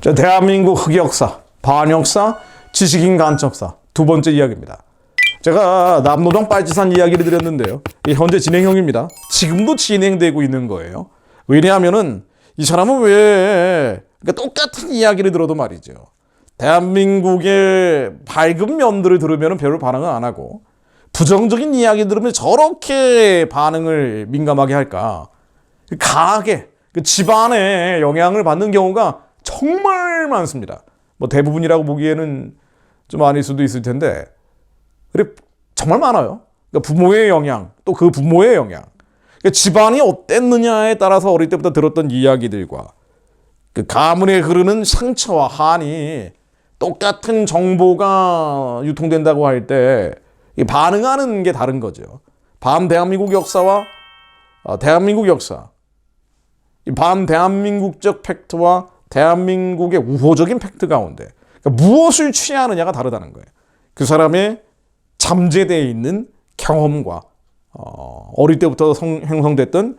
자, 대한민국 흑역사, 반역사, 지식인 간첩사 두 번째 이야기입니다. 제가 남노당 빨치산 이야기를 드렸는데요. 이게 현재 진행형입니다. 지금도 진행되고 있는 거예요. 왜냐하면은 이 사람은 그러니까 똑같은 이야기를 들어도 말이죠. 대한민국의 밝은 면들을 들으면 별로 반응을 안 하고 부정적인 이야기 들으면 저렇게 반응을 민감하게 할까. 강하게 그 집안에 영향을 받는 경우가 정말 많습니다. 뭐 대부분이라고 보기에는 좀 아닐 수도 있을 텐데 그래 정말 많아요. 그러니까 부모의 영향, 또 그 부모의 영향. 그러니까 집안이 어땠느냐에 따라서 어릴 때부터 들었던 이야기들과 그 가문에 흐르는 상처와 한이 똑같은 정보가 유통된다고 할 때 반응하는 게 다른 거죠. 반대한민국 역사와 대한민국 역사, 반대한민국적 팩트와 대한민국의 우호적인 팩트 가운데 그러니까 무엇을 취하느냐가 다르다는 거예요. 그 사람의 잠재되어 있는 경험과 어릴 때부터 형성됐던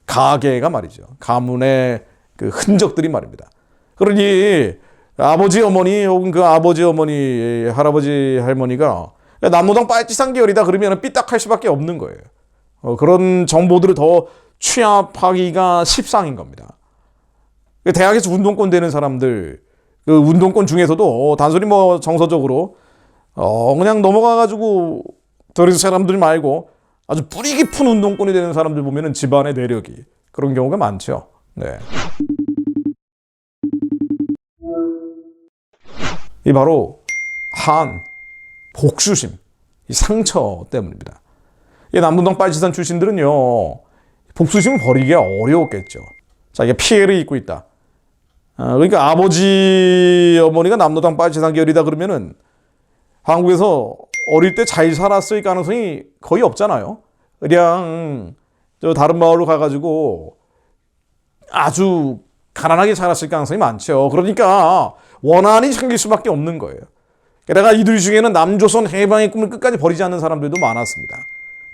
가계가 말이죠. 가문의 그 흔적들이 말입니다. 그러니 아버지 어머니 혹은 그 아버지 어머니 할아버지 할머니가 남노당 빨치산 계열이다 그러면 삐딱할 수밖에 없는 거예요. 그런 정보들을 더 취합하기가 십상인 겁니다. 대학에서 운동권 되는 사람들, 그 운동권 중에서도 단순히 뭐 정서적으로 그냥 넘어가가지고 들은 사람들 말고 아주 뿌리 깊은 운동권이 되는 사람들 보면은 집안의 내력이 그런 경우가 많죠. 네. 이 바로 복수심, 이 상처 때문입니다. 이 남노당 빨치산 출신들은요, 복수심을 버리기가 어려웠겠죠. 자기가 피해를 입고 있다. 그러니까 아버지 어머니가 남노당 빨치산 계열이다 그러면은 한국에서 어릴 때 잘 살았을 가능성이 거의 없잖아요. 그냥 저 다른 마을로 가가지고 아주 가난하게 살았을 가능성이 많죠. 그러니까 원한이 생길 수밖에 없는 거예요. 게다가 이들 중에는 남조선 해방의 꿈을 끝까지 버리지 않는 사람들도 많았습니다.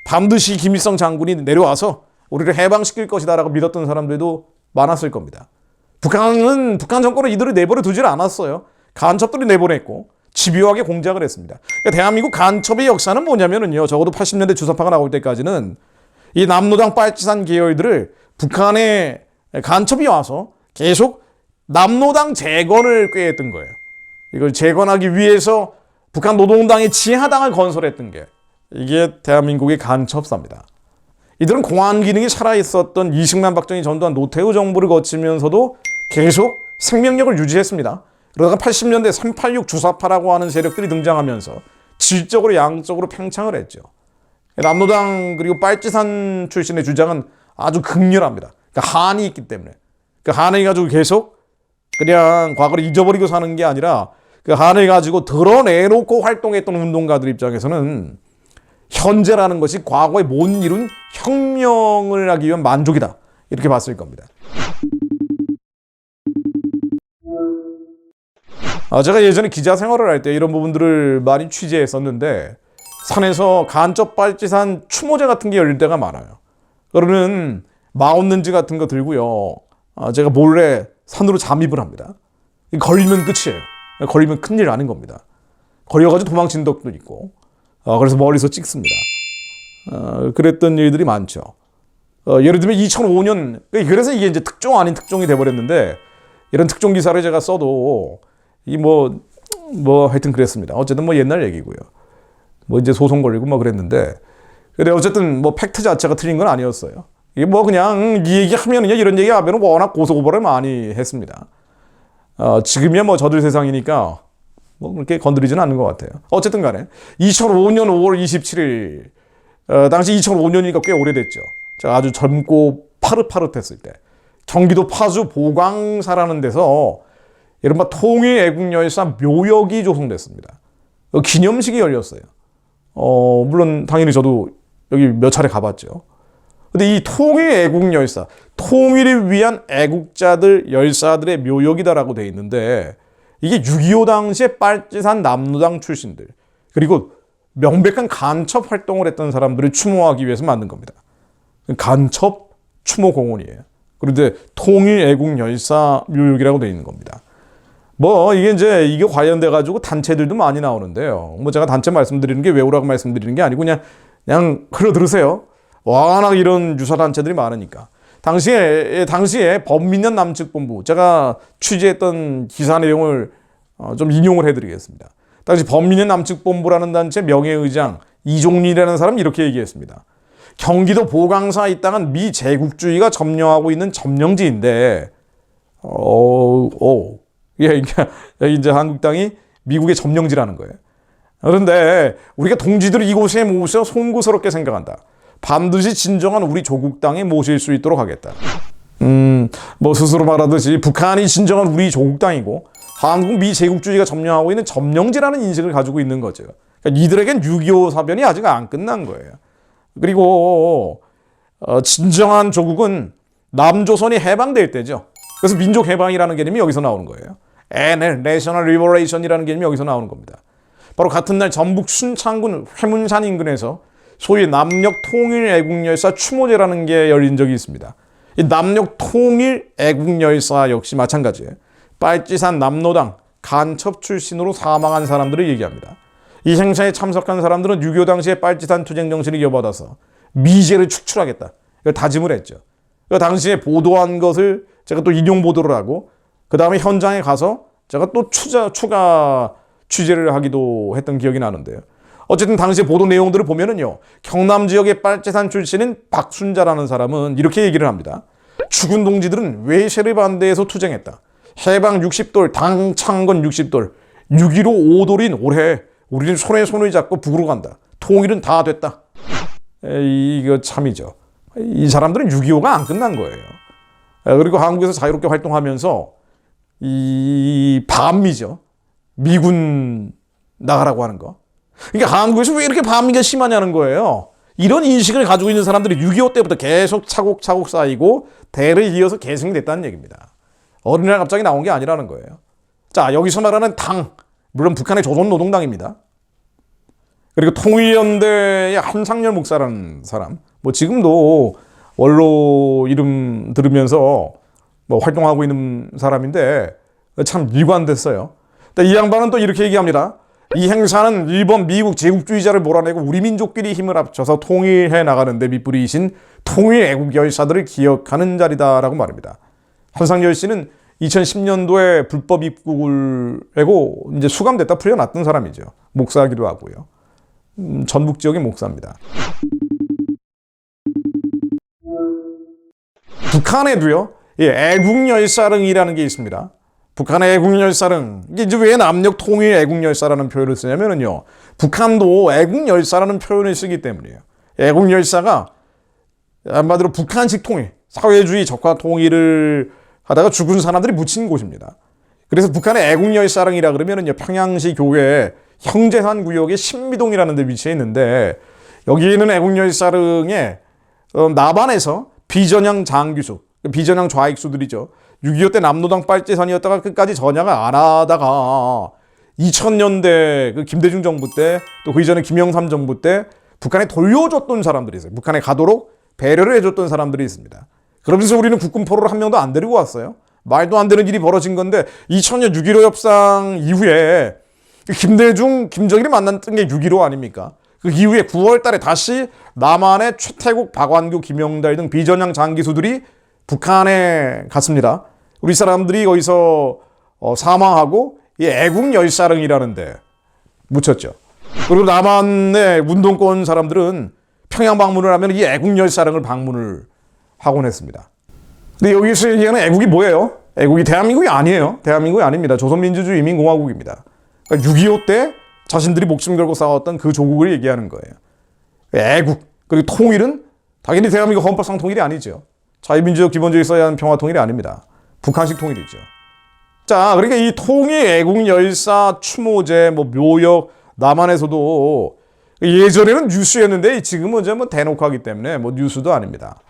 반드시 김일성 장군이 내려와서 우리를 해방시킬 것이다라고 믿었던 사람들도 많았을 겁니다. 북한 정권은 이들을 내버려 두질 않았어요. 간첩들이 내보냈고 집요하게 공작을 했습니다. 그러니까 대한민국 간첩의 역사는 뭐냐면은요, 적어도 80년대 주사파가 나올 때까지는 이 남노당 빨치산 계열들을 북한의 간첩이 와서 계속 남노당 재건을 꾀했던 거예요. 이걸 재건하기 위해서 북한 노동당의 지하당을 건설했던 게 이게 대한민국의 간첩사입니다. 이들은 공안 기능이 살아있었던 이승만 박정희 전두환 노태우 정부를 거치면서도 계속 생명력을 유지했습니다. 그러다가 80년대 386 주사파라고 하는 세력들이 등장하면서 질적으로 양적으로 팽창을 했죠. 남노당 그리고 빨치산 출신의 주장은 아주 극렬합니다. 그러니까 한이 있기 때문에. 그 한을 가지고 계속 그냥 과거를 잊어버리고 사는 게 아니라 그 한을 가지고 드러내놓고 활동했던 운동가들 입장에서는 현재라는 것이 과거에 못 이룬 혁명을 하기 위한 만족이다. 이렇게 봤을 겁니다. 제가 예전에 기자 생활을 할 때 이런 부분들을 많이 취재했었는데 산에서 간첩 빨치산 추모제 같은 게 열릴 때가 많아요. 그러면 마운런지 같은 거 들고요. 제가 몰래 산으로 잠입을 합니다. 걸리면 끝이에요. 걸리면 큰일 나는 겁니다. 걸려가지고 도망친 적도 있고 그래서 멀리서 찍습니다. 그랬던 일들이 많죠. 예를 들면 2005년, 그래서 이게 이제 특종 아닌 특종이 돼버렸는데 이런 특종 기사를 제가 써도 하여튼 그랬습니다. 어쨌든 뭐 옛날 얘기고요. 뭐 이제 소송 걸리고 뭐 그랬는데 근데 어쨌든 뭐 팩트 자체가 틀린 건 아니었어요. 이게 뭐 그냥 이 얘기하면은요, 이런 얘기 하면은 워낙 고소고발을 많이 했습니다. 지금이야 뭐 저들 세상이니까 뭐 그렇게 건드리지는 않는 것 같아요. 어쨌든 간에 2005년 5월 27일 당시 2005년이니까 꽤 오래됐죠. 제가 아주 젊고 파릇파릇했을 때 경기도 파주 보광사라는 데서 이른바 통일애국열사 묘역이 조성됐습니다. 기념식이 열렸어요. 물론 당연히 저도 여기 몇 차례 가봤죠. 근데 이 통일애국열사, 통일을 위한 애국자들, 열사들의 묘역이다라고 돼 있는데 이게 6.25 당시에 빨치산 남노당 출신들 그리고 명백한 간첩 활동을 했던 사람들을 추모하기 위해서 만든 겁니다. 간첩 추모 공원이에요. 그런데 통일애국열사 묘역이라고 되어 있는 겁니다. 뭐 이게 관련돼 가지고 단체들도 많이 나오는데요. 뭐 제가 단체 말씀드리는 게 외우라고 말씀드리는 게 아니고 그냥 흘러들으세요. 워낙 이런 유사 단체들이 많으니까. 당시에 범민련 남측본부, 제가 취재했던 기사 내용을 좀 인용을 해드리겠습니다. 당시 범민련 남측본부라는 단체 명예의장 이종리라는 사람이 이렇게 얘기했습니다. 경기도 보강사에 이 땅은 미 제국주의가 점령하고 있는 점령지인데, 이제 한국 땅이 미국의 점령지라는 거예요. 그런데 우리가 동지들을 이곳에 모셔 송구스럽게 생각한다. 반드시 진정한 우리 조국 땅에 모실 수 있도록 하겠다. 뭐 스스로 말하듯이 북한이 진정한 우리 조국 땅이고 한국 미 제국주의가 점령하고 있는 점령지라는 인식을 가지고 있는 거죠. 그러니까 이들에겐 6.25 사변이 아직 안 끝난 거예요. 그리고 진정한 조국은 남조선이 해방될 때죠. 그래서 민족해방이라는 개념이 여기서 나오는 거예요. National Liberation이라는 개념이 여기서 나오는 겁니다. 바로 같은 날 전북 순창군 회문산 인근에서 소위 남녘통일애국열사 추모제라는 게 열린 적이 있습니다. 이 남녘통일애국열사 역시 마찬가지예요. 빨치산 남로당 간첩 출신으로 사망한 사람들을 얘기합니다. 이 행사에 참석한 사람들은 6.25 당시의 빨치산 투쟁 정신을 이어받아서 미제를 축출하겠다. 이걸 다짐을 했죠. 그 당시에 보도한 것을 제가 또 인용 보도를 하고 그 다음에 현장에 가서 제가 또 추가 취재를 하기도 했던 기억이 나는데요. 어쨌든 당시 보도 내용들을 보면은요, 경남 지역의 빨치산 출신인 박순자라는 사람은 이렇게 얘기를 합니다. 죽은 동지들은 외세를 반대해서 투쟁했다. 해방 60돌, 당창건 60돌, 6.15 5돌인 올해 우리는 손에 손을 잡고 북으로 간다. 통일은 다 됐다. 이거 참이죠. 이 사람들은 6.25가 안 끝난 거예요. 그리고 한국에서 자유롭게 활동하면서 이 반미죠. 미군 나가라고 하는 거. 그러니까 한국에서 왜 이렇게 반미가 심하냐는 거예요. 이런 인식을 가지고 있는 사람들이 6.25 때부터 계속 차곡차곡 쌓이고 대를 이어서 계승이 됐다는 얘기입니다. 어느 날 갑자기 나온 게 아니라는 거예요. 자, 여기서 말하는 당, 물론 북한의 조선노동당입니다. 그리고 통일연대의 한상열 목사라는 사람, 뭐 지금도 원로 이름 들으면서 뭐 활동하고 있는 사람인데 참 일관됐어요. 이 양반은 또 이렇게 얘기합니다. 이 행사는 일본, 미국 제국주의자를 몰아내고 우리 민족끼리 힘을 합쳐서 통일해 나가는 데 밑뿌리이신 통일 애국 열사들을 기억하는 자리다라고 말합니다. 한상열 씨는 2010년도에 불법 입국을 하고 이제 수감됐다 풀려났던 사람이죠. 목사이기도 하고요. 전북 지역의 목사입니다. 북한에도요, 애국열사릉이라는 게 있습니다. 북한의 애국열사릉. 이게 이제 왜 남녘통일 애국열사라는 표현을 쓰냐면요, 북한도 애국열사라는 표현을 쓰기 때문이에요. 애국열사가 한마디로 북한식 통일, 사회주의 적화 통일을 하다가 죽은 사람들이 묻힌 곳입니다. 그래서 북한의 애국열사릉이라 그러면은요, 평양시 교외 형제산 구역의 신미동이라는 데 위치해 있는데, 여기 있는 애국열사릉에 남한에서 비전향 장귀수, 비전향 좌익수들이죠. 6.25 때 남로당 빨치산이었다가 끝까지 전향을 안 하다가 2000년대 그 김대중 정부 때, 또 그 이전에 김영삼 정부 때 북한에 돌려줬던 사람들이 있어요. 북한에 가도록 배려를 해줬던 사람들이 있습니다. 그러면서 우리는 국군포로를 한 명도 안 데리고 왔어요. 말도 안 되는 일이 벌어진 건데 2000년 6.15 협상 이후에 김대중, 김정일이 만났던 게 6.15 아닙니까? 그 이후에 9월 달에 다시 남한의 최태국, 박완규, 김영달 등 비전향 장기수들이 북한에 갔습니다. 우리 사람들이 거기서 사망하고 이 애국열사릉이라는 데 묻혔죠. 그리고 남한의 운동권 사람들은 평양 방문을 하면 이 애국열사릉을 방문을 하곤 했습니다. 근데 여기서 얘기하는 애국이 뭐예요? 애국이 대한민국이 아니에요. 대한민국이 아닙니다. 조선민주주의인민공화국입니다. 그러니까 6.25 때 자신들이 목숨 걸고 싸웠던 그 조국을 얘기하는 거예요. 애국, 그리고 통일은 당연히 대한민국 헌법상 통일이 아니죠. 자유민주적 기본주의 써야 하는 평화통일이 아닙니다. 북한식 통일이죠. 자, 그러니까 이 통일 애국 열사 추모제, 뭐 묘역, 남한에서도 예전에는 뉴스였는데 지금은 이제 뭐 대놓고 하기 때문에 뭐 뉴스도 아닙니다.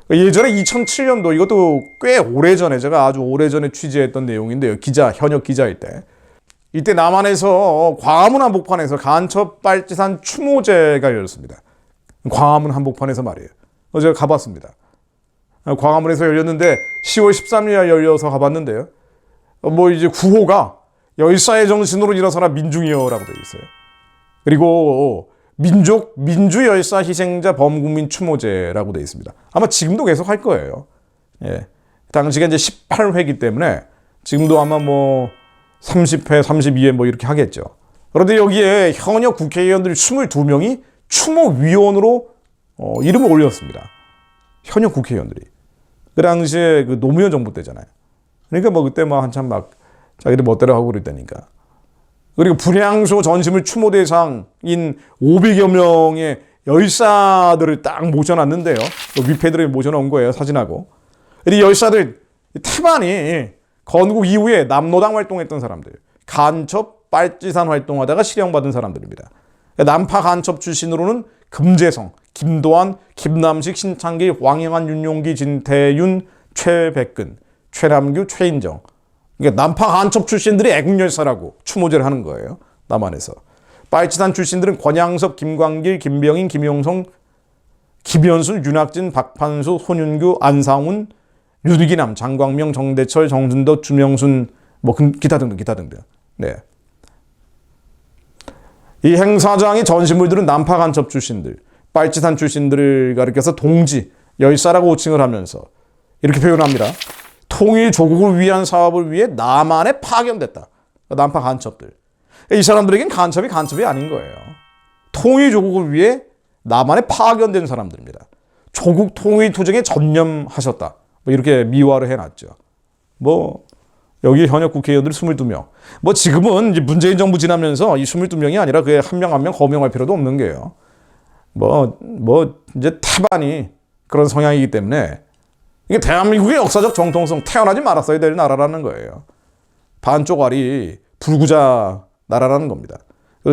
예전에 2007년도, 이것도 꽤 오래전에, 제가 아주 오래전에 취재했던 내용인데요. 현역 기자일 때. 이때 남한에서 광화문 한복판에서 간첩 빨치산 추모제가 열렸습니다. 광화문 한복판에서 말이에요. 제가 가봤습니다. 광화문에서 열렸는데 10월 13일에 열려서 가봤는데요. 뭐 이제 구호가 열사의 정신으로 일어서라 민중이여라고 되어 있어요. 그리고 민주열사 희생자 범국민 추모제라고 되어 있습니다. 아마 지금도 계속 할 거예요. 예. 당시가 이제 18회이기 때문에 지금도 아마 뭐 30회, 32회 뭐 이렇게 하겠죠. 그런데 여기에 현역 국회의원들 22명이 추모위원으로 이름을 올렸습니다. 현역 국회의원들이. 그 당시에 그 노무현 정부 때잖아요. 그러니까 뭐 그때 뭐 한참 막 자기들 멋대로 하고 그랬다니까. 그리고 분향소 전심을 추모 대상인 500여 명의 열사들을 딱 모셔놨는데요. 위패들을 모셔놓은 거예요. 사진하고. 이 열사들 태반이 건국 이후에 남노당 활동했던 사람들, 간첩, 빨치산 활동하다가 실형받은 사람들입니다. 남파 간첩 출신으로는 금재성, 김도한, 김남식, 신창기, 왕영한, 윤용기, 진태윤, 최백근, 최남규, 최인정. 그러니까 남파 간첩 출신들이 애국열사라고 추모제를 하는 거예요. 남한에서. 빨치산 출신들은 권양섭, 김광길, 김병인, 김용성, 김현수, 윤학진, 박판수, 손윤규, 안상훈, 유기남, 장광명, 정대철, 정준덕, 주명순, 뭐 기타 등등. 네. 이 행사장의 전시물들은 남파 간첩 출신들, 빨치산 출신들을 가리켜서 동지, 열사라고 호칭을 하면서 이렇게 표현합니다. 통일 조국을 위한 사업을 위해 남한에 파견됐다. 남파 간첩들. 이 사람들에겐 간첩이 아닌 거예요. 통일 조국을 위해 남한에 파견된 사람들입니다. 조국 통일 투쟁에 전념하셨다. 뭐 이렇게 미화를 해놨죠. 뭐 여기 현역 국회의원들 22명. 뭐 지금은 이제 문재인 정부 지나면서 이 22명이 아니라 그에 한 명 한 명 거명할 필요도 없는 게요. 뭐 이제 태반이 그런 성향이기 때문에 이게 대한민국의 역사적 정통성 태어나지 말았어야 될 나라라는 거예요. 반쪽알이 불구자 나라라는 겁니다.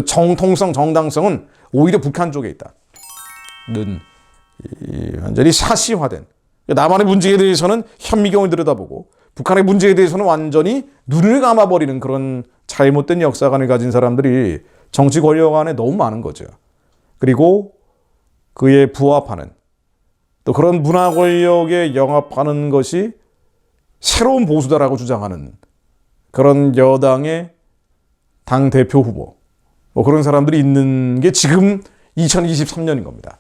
정통성, 정당성은 오히려 북한 쪽에 있다는 완전히 사시화된 남한의 문제에 대해서는 현미경을 들여다보고 북한의 문제에 대해서는 완전히 눈을 감아버리는 그런 잘못된 역사관을 가진 사람들이 정치 권력 안에 너무 많은 거죠. 그리고 그에 부합하는 또 그런 문화 권력에 영합하는 것이 새로운 보수다라고 주장하는 그런 여당의 당대표 후보 뭐 그런 사람들이 있는 게 지금 2023년인 겁니다.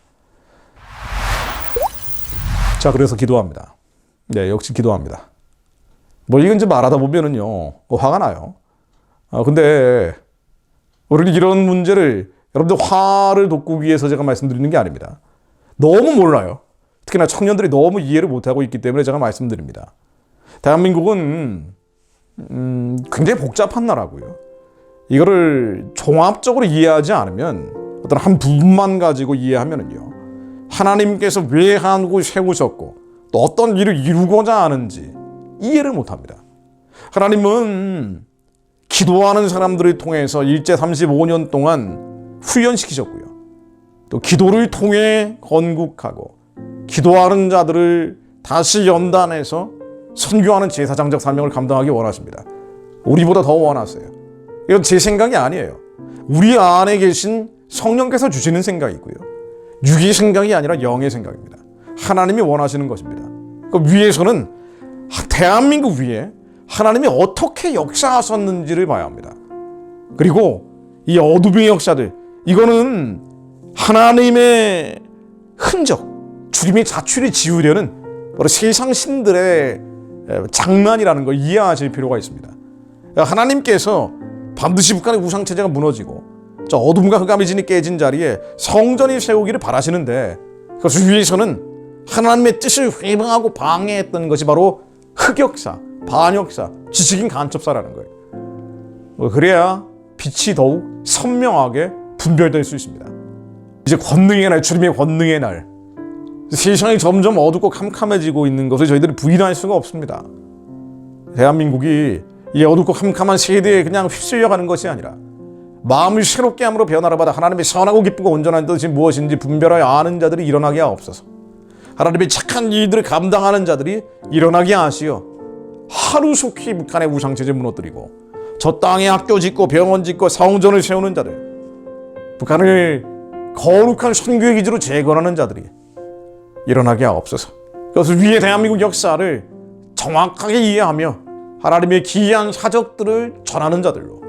자, 그래서 기도합니다. 네, 역시 기도합니다. 뭐 이건 이제 말하다 보면은요, 화가 나요. 근데 우리는 이런 문제를 여러분들 화를 돋구기 위해서 제가 말씀드리는 게 아닙니다. 너무 몰라요. 특히나 청년들이 너무 이해를 못하고 있기 때문에 제가 말씀드립니다. 대한민국은 굉장히 복잡한 나라고요. 이거를 종합적으로 이해하지 않으면 어떤 한 부분만 가지고 이해하면은요. 하나님께서 왜 한국을 세우셨고 또 어떤 일을 이루고자 하는지 이해를 못합니다. 하나님은 기도하는 사람들을 통해서 일제 35년 동안 훈련시키셨고요. 또 기도를 통해 건국하고 기도하는 자들을 다시 연단해서 선교하는 제사장적 사명을 감당하기 원하십니다. 우리보다 더 원하세요. 이건 제 생각이 아니에요. 우리 안에 계신 성령께서 주시는 생각이고요. 육의 생각이 아니라 영의 생각입니다. 하나님이 원하시는 것입니다. 그 위에서는 대한민국 위에 하나님이 어떻게 역사하셨는지를 봐야 합니다. 그리고 이 어둠의 역사들, 이거는 하나님의 흔적, 주님의 자취를 지우려는 바로 세상 신들의 장난이라는 걸 이해하실 필요가 있습니다. 하나님께서 반드시 북한의 우상체제가 무너지고 저 어둠과 흑암의 진이 깨진 자리에 성전이 세우기를 바라시는데 그 위에서는 하나님의 뜻을 회방하고 방해했던 것이 바로 흑역사, 반역사, 지식인 간첩사라는 거예요. 그래야 빛이 더욱 선명하게 분별될 수 있습니다. 이제 권능의 날, 주님의 권능의 날, 세상이 점점 어둡고 캄캄해지고 있는 것을 저희들이 부인할 수가 없습니다. 대한민국이 이 어둡고 캄캄한 세대에 그냥 휩쓸려가는 것이 아니라 마음을 새롭게 함으로 변화를 받아 하나님의 선하고 기쁘고 온전한 뜻이 무엇인지 분별하여 아는 자들이 일어나게 하옵소서. 하나님의 착한 일들을 감당하는 자들이 일어나게 하시어 하루속히 북한의 우상체제 무너뜨리고 저 땅에 학교 짓고 병원 짓고 성전을 세우는 자들, 북한을 거룩한 선교의 기지로 재건하는 자들이 일어나게 하옵소서. 그것을 위해 대한민국 역사를 정확하게 이해하며 하나님의 기이한 사적들을 전하는 자들로,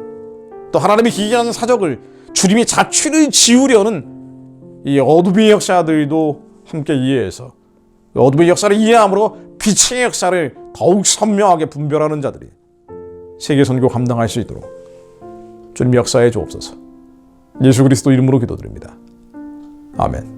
또 하나님의 기이한 사적을 주님이 자취를 지으려는 이 어둠의 역사들도 함께 이해해서 어둠의 역사를 이해함으로 빛의 역사를 더욱 선명하게 분별하는 자들이 세계 선교 감당할 수 있도록 주님 역사해 주옵소서. 예수 그리스도 이름으로 기도드립니다. 아멘.